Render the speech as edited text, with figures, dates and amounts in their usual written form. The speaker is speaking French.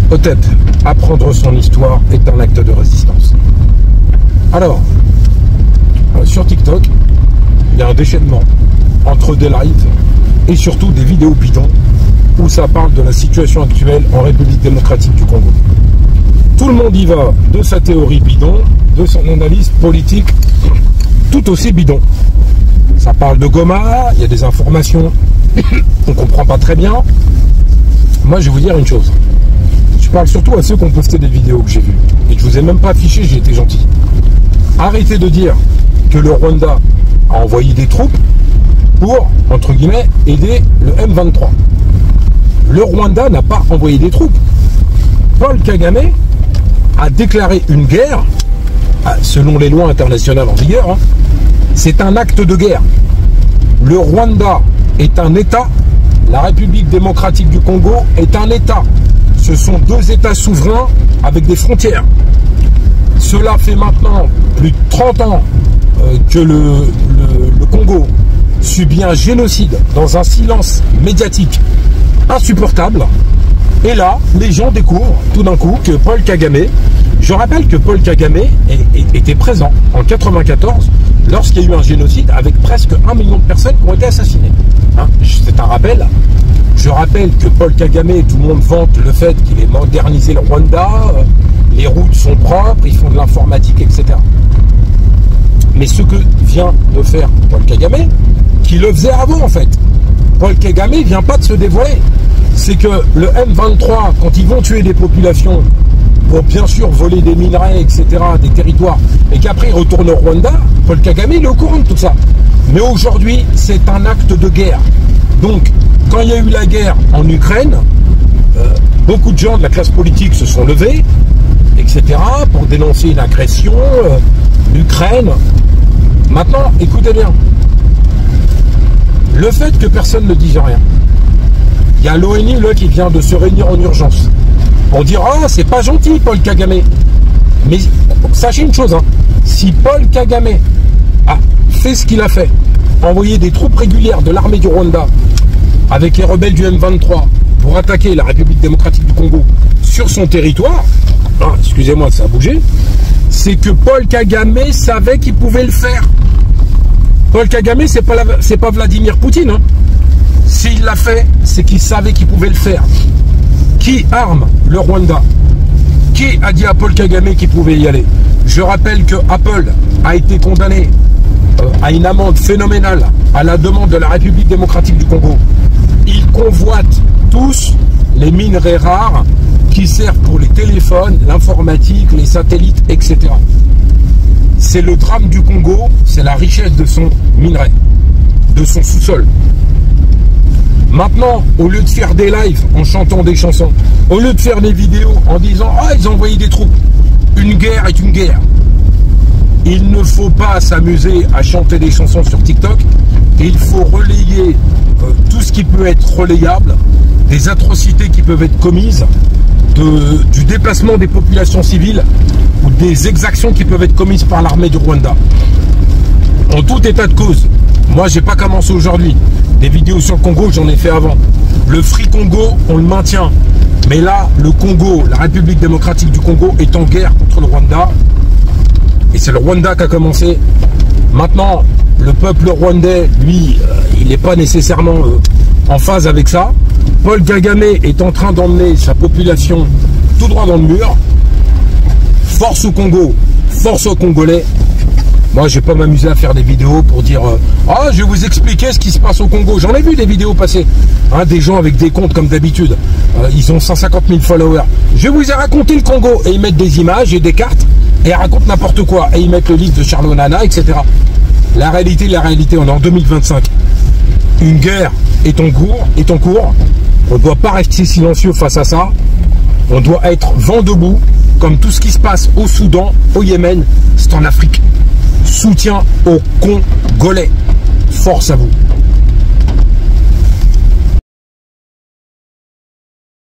Peut-être apprendre son histoire est un acte de résistance. Alors, sur TikTok, il y a un déchaînement entre des lives et surtout des vidéos bidons où ça parle de la situation actuelle en République démocratique du Congo. Tout le monde y va de sa théorie bidon, de son analyse politique tout aussi bidon. Ça parle de Goma, il y a des informations qu'on ne comprend pas très bien. Moi, je vais vous dire une chose. Je parle surtout à ceux qui ont posté des vidéos que j'ai vues. Et je vous ai même pas affiché, j'ai été gentil. Arrêtez de dire que le Rwanda a envoyé des troupes pour, entre guillemets, aider le M23. Le Rwanda n'a pas envoyé des troupes. Paul Kagame a déclaré une guerre, selon les lois internationales en vigueur, hein. C'est un acte de guerre. Le Rwanda est un État, la République démocratique du Congo est un État. Ce sont deux États souverains avec des frontières. Cela fait maintenant plus de 30 ans que le Congo subit un génocide dans un silence médiatique insupportable. Et là, les gens découvrent tout d'un coup que Paul Kagame, je rappelle que Paul Kagame était présent en 1994 lorsqu'il y a eu un génocide avec presque 1 million de personnes qui ont été assassinées. Hein, c'est un rappel. Je rappelle que Paul Kagame, tout le monde vante le fait qu'il ait modernisé le Rwanda, les routes sont propres, ils font de l'informatique, etc. Mais ce que vient de faire Paul Kagame, qui le faisait avant en fait, Paul Kagame ne vient pas de se dévoiler. C'est que le M23, quand ils vont tuer des populations pour bien sûr voler des minerais, etc., des territoires, et qu'après ils retournent au Rwanda, Paul Kagame il est au courant de tout ça. Mais aujourd'hui, c'est un acte de guerre. Donc, quand il y a eu la guerre en Ukraine, beaucoup de gens de la classe politique se sont levés, etc., pour dénoncer une agression, l'Ukraine. Maintenant, écoutez bien, le fait que personne ne dise rien, il y a l'ONU là qui vient de se réunir en urgence pour dire « Ah, c'est pas gentil, Paul Kagame ». Mais sachez une chose, hein, si Paul Kagame a fait ce qu'il a fait, envoyer des troupes régulières de l'armée du Rwanda avec les rebelles du M23 pour attaquer la République démocratique du Congo sur son territoire, ah, excusez-moi, ça a bougé, c'est que Paul Kagame savait qu'il pouvait le faire. Paul Kagame, c'est pas Vladimir Poutine. Hein. S'il l'a fait, c'est qu'il savait qu'il pouvait le faire. Qui arme le Rwanda? Qui a dit à Paul Kagame qu'il pouvait y aller? Je rappelle que Apple a été condamné à une amende phénoménale à la demande de la République démocratique du Congo. Ils convoitent tous les minerais rares qui servent pour les téléphones, l'informatique, les satellites, etc. C'est le drame du Congo, c'est la richesse de son minerai, de son sous-sol. Maintenant, au lieu de faire des lives en chantant des chansons, au lieu de faire des vidéos en disant « Ah, ils ont envoyé des troupes », une guerre est une guerre. Il ne faut pas s'amuser à chanter des chansons sur TikTok. Il faut relayer tout ce qui peut être relayable, des atrocités qui peuvent être commises, du déplacement des populations civiles ou des exactions qui peuvent être commises par l'armée du Rwanda. En tout état de cause, moi j'ai pas commencé aujourd'hui. Des vidéos sur le Congo, j'en ai fait avant. Le Free Congo, on le maintient. Mais là, le Congo, la République démocratique du Congo est en guerre contre le Rwanda. Et c'est le Rwanda qui a commencé. Maintenant, le peuple rwandais, lui, il n'est pas nécessairement en phase avec ça. Paul Kagame est en train d'emmener sa population tout droit dans le mur. Force au Congo, force aux Congolais. Moi, je ne vais pas m'amuser à faire des vidéos pour dire « Ah, je vais vous expliquer ce qui se passe au Congo ». J'en ai vu des vidéos passer. Hein, des gens avec des comptes comme d'habitude. Ils ont 150 000 followers. Je vous ai raconté le Congo. Et ils mettent des images et des cartes. Et ils racontent n'importe quoi. Et ils mettent le livre de Charles Onana, etc. La réalité, on est en 2025. Une guerre est en cours. On ne doit pas rester silencieux face à ça. On doit être vent debout. Comme tout ce qui se passe au Soudan, au Yémen, c'est en Afrique. Soutien aux Congolais. Force à vous.